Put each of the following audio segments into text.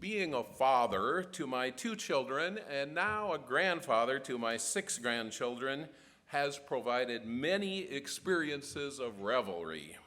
Being a father to my 2 children and now a grandfather to my 6 grandchildren has provided many experiences of revelry,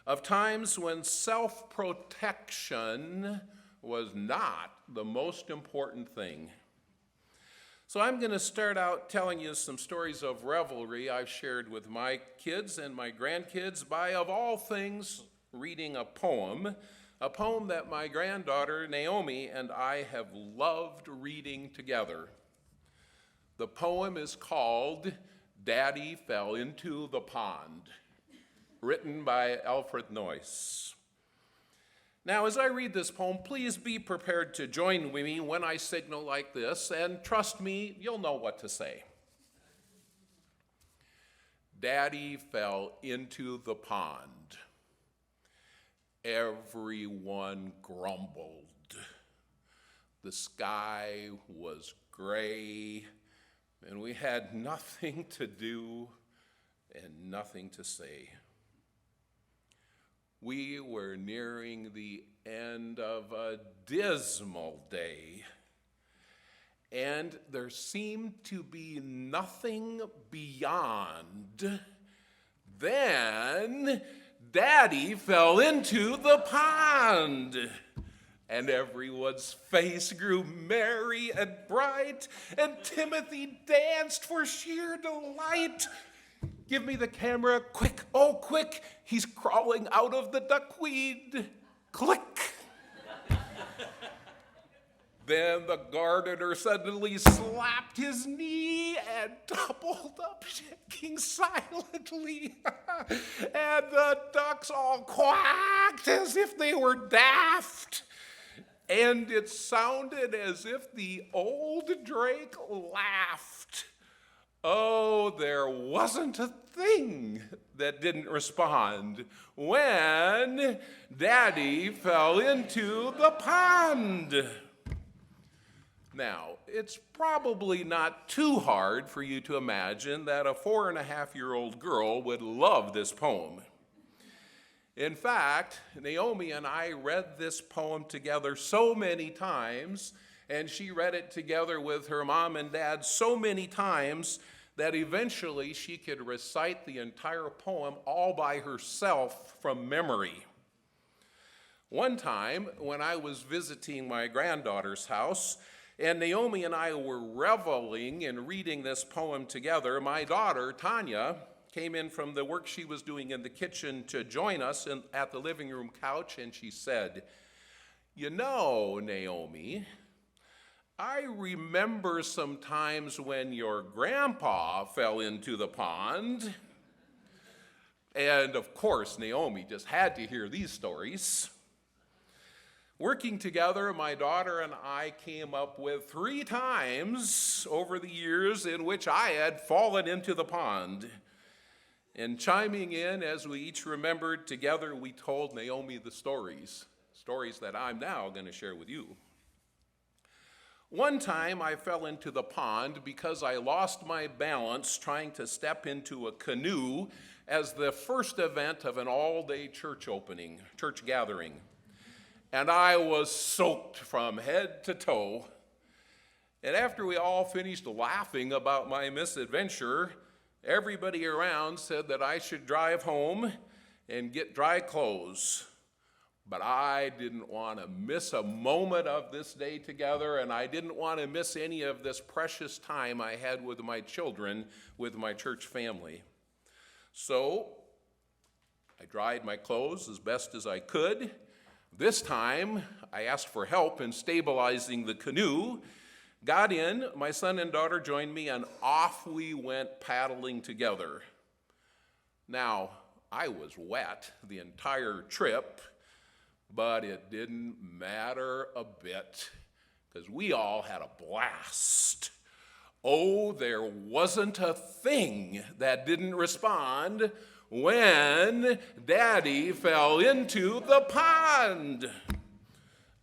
of times when self-protection was not the most important thing. So I'm going to start out telling you some stories of revelry I've shared with my kids and my grandkids by, of all things, reading a poem that my granddaughter Naomi and I have loved reading together. The poem is called Daddy Fell into the Pond, written by Alfred Noyce. Now, as I read this poem, please be prepared to join with me when I signal like this, and trust me, you'll know what to say. Daddy fell into the pond. Everyone grumbled. The sky was gray, and we had nothing to do and nothing to say. We were nearing the end of a dismal day, and there seemed to be nothing beyond. Then Daddy fell into the pond, and everyone's face grew merry and bright, and Timothy danced for sheer delight. Give me the camera, quick, oh quick, he's crawling out of the duckweed. Click. Then the gardener suddenly slapped his knee and doubled up, shaking silently. And the ducks all quacked as if they were daft. And it sounded as if the old drake laughed. Oh, there wasn't a thing that didn't respond when Daddy fell into the pond. Now, it's probably not too hard for you to imagine that a 4.5-year-old girl would love this poem. In fact, Naomi and I read this poem together so many times, and she read it together with her mom and dad so many times that eventually she could recite the entire poem all by herself from memory. One time, when I was visiting my granddaughter's house, and Naomi and I were reveling in reading this poem together, my daughter, Tanya, came in from the work she was doing in the kitchen to join us at the living room couch, and she said, "You know, Naomi, I remember some times when your grandpa fell into the pond." And of course, Naomi just had to hear these stories. Working together, my daughter and I came up with 3 times over the years in which I had fallen into the pond. And chiming in as we each remembered together, we told Naomi the stories that I'm now going to share with you. One time I fell into the pond because I lost my balance trying to step into a canoe as the first event of an all-day church gathering. And I was soaked from head to toe. And after we all finished laughing about my misadventure, everybody around said that I should drive home and get dry clothes. But I didn't want to miss a moment of this day together, and I didn't want to miss any of this precious time I had with my children, with my church family. So I dried my clothes as best as I could. This time, I asked for help in stabilizing the canoe, got in, my son and daughter joined me, and off we went paddling together. Now, I was wet the entire trip, but it didn't matter a bit, because we all had a blast. Oh, there wasn't a thing that didn't respond when Daddy fell into the pond.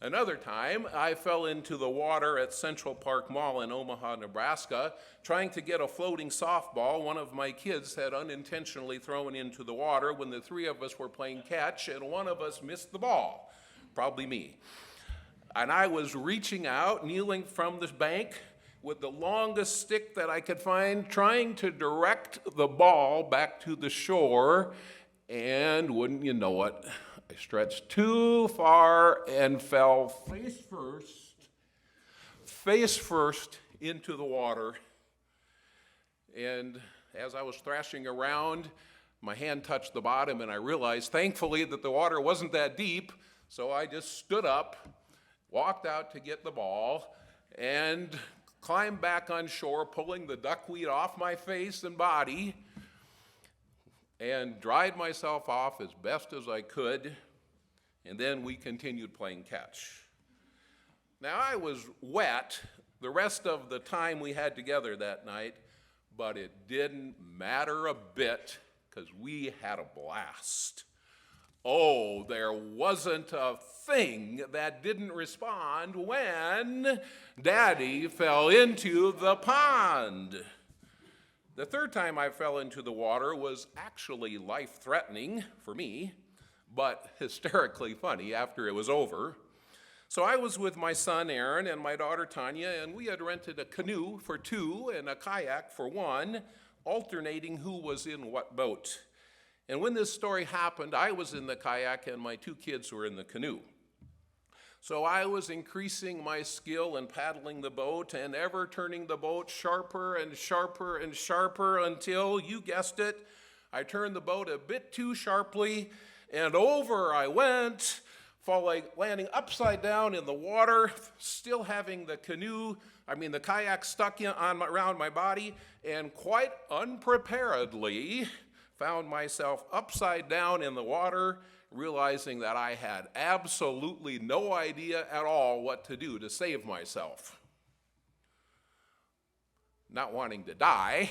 Another time, I fell into the water at Central Park Mall in Omaha, Nebraska, trying to get a floating softball one of my kids had unintentionally thrown into the water when the 3 of us were playing catch, and one of us missed the ball. Probably me. And I was reaching out, kneeling from the bank with the longest stick that I could find, trying to direct the ball back to the shore. And wouldn't you know it, I stretched too far and fell face first into the water. And as I was thrashing around, my hand touched the bottom, and I realized, thankfully, that the water wasn't that deep. So I just stood up, walked out to get the ball, and climbed back on shore, pulling the duckweed off my face and body, and dried myself off as best as I could. And then we continued playing catch. Now, I was wet the rest of the time we had together that night, but it didn't matter a bit because we had a blast. Oh, there wasn't a thing that didn't respond when Daddy fell into the pond. The third time I fell into the water was actually life-threatening for me, but hysterically funny after it was over. So I was with my son Aaron and my daughter Tanya, and we had rented a canoe for two and a kayak for one, alternating who was in what boat. And when this story happened, I was in the kayak and my two kids were in the canoe. So I was increasing my skill in paddling the boat and ever turning the boat sharper and sharper and sharper until, you guessed it, I turned the boat a bit too sharply and over I went, landing upside down in the water, still having the kayak stuck around my body, and quite unpreparedly found myself upside down in the water, realizing that I had absolutely no idea at all what to do to save myself. Not wanting to die,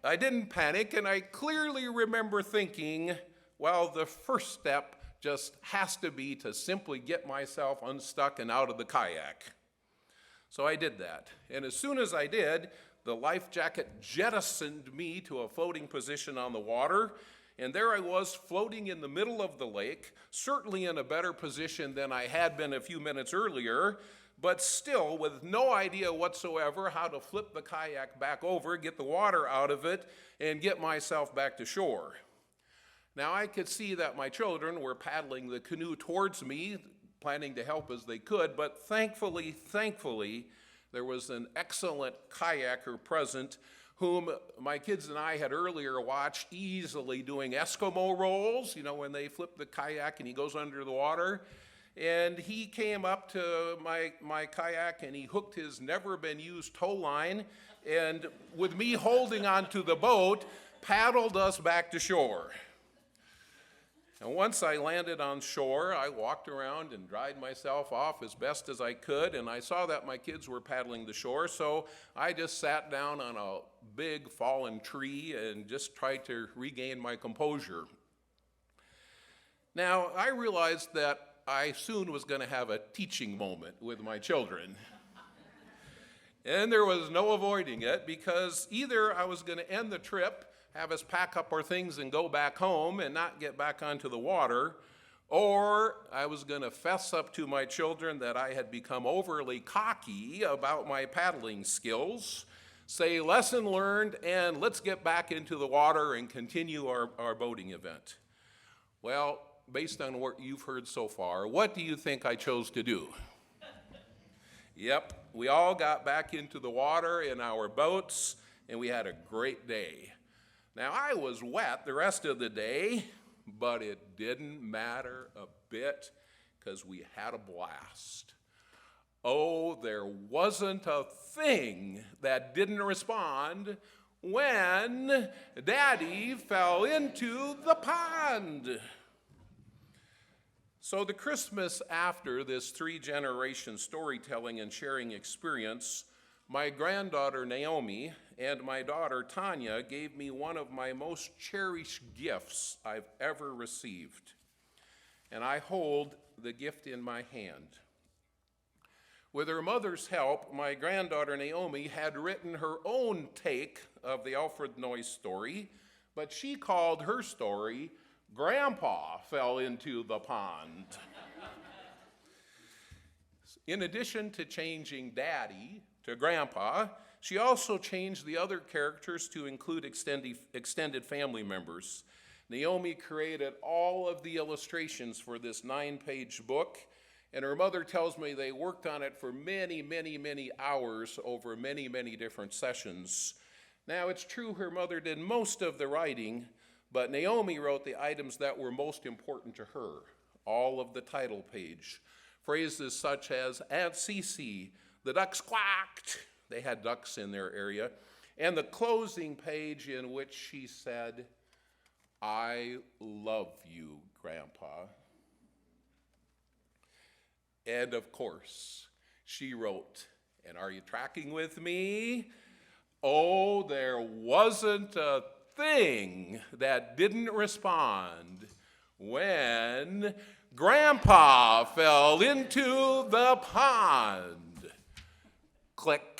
I didn't panic, and I clearly remember thinking, well, the first step just has to be to simply get myself unstuck and out of the kayak. So I did that, and as soon as I did, the life jacket jettisoned me to a floating position on the water, and there I was floating in the middle of the lake, certainly in a better position than I had been a few minutes earlier, but still with no idea whatsoever how to flip the kayak back over, get the water out of it, and get myself back to shore. Now I could see that my children were paddling the canoe towards me, planning to help as they could, but thankfully, there was an excellent kayaker present whom my kids and I had earlier watched easily doing Eskimo rolls, when they flip the kayak and he goes under the water. And he came up to my kayak and he hooked his never-been-used tow line, and with me holding onto the boat, paddled us back to shore. And once I landed on shore, I walked around and dried myself off as best as I could, and I saw that my kids were paddling the shore, so I just sat down on a big fallen tree and just tried to regain my composure. Now, I realized that I soon was going to have a teaching moment with my children. And there was no avoiding it, because either I was going to end the trip, have us pack up our things and go back home and not get back onto the water, or I was going to fess up to my children that I had become overly cocky about my paddling skills, say lesson learned, and let's get back into the water and continue our boating event. Well, based on what you've heard so far, what do you think I chose to do? Yep, we all got back into the water in our boats, and we had a great day. Now, I was wet the rest of the day, but it didn't matter a bit because we had a blast. Oh, there wasn't a thing that didn't respond when Daddy fell into the pond. So the Christmas after this 3-generation storytelling and sharing experience, my granddaughter Naomi and my daughter Tanya gave me one of my most cherished gifts I've ever received. And I hold the gift in my hand. With her mother's help, my granddaughter Naomi had written her own take of the Alfred Noyes story, but she called her story Grandpa Fell into the Pond. In addition to changing Daddy to Grandpa, she also changed the other characters to include extended family members. Naomi created all of the illustrations for this 9-page book, and her mother tells me they worked on it for many, many, many hours over many, many different sessions. Now, it's true her mother did most of the writing, but Naomi wrote the items that were most important to her, all of the title page. Phrases such as Aunt Cece, the ducks quacked, they had ducks in their area, and the closing page in which she said, I love you, Grandpa. And of course, she wrote, and are you tracking with me? Oh, there wasn't a thing that didn't respond when Grandpa fell into the pond. Click.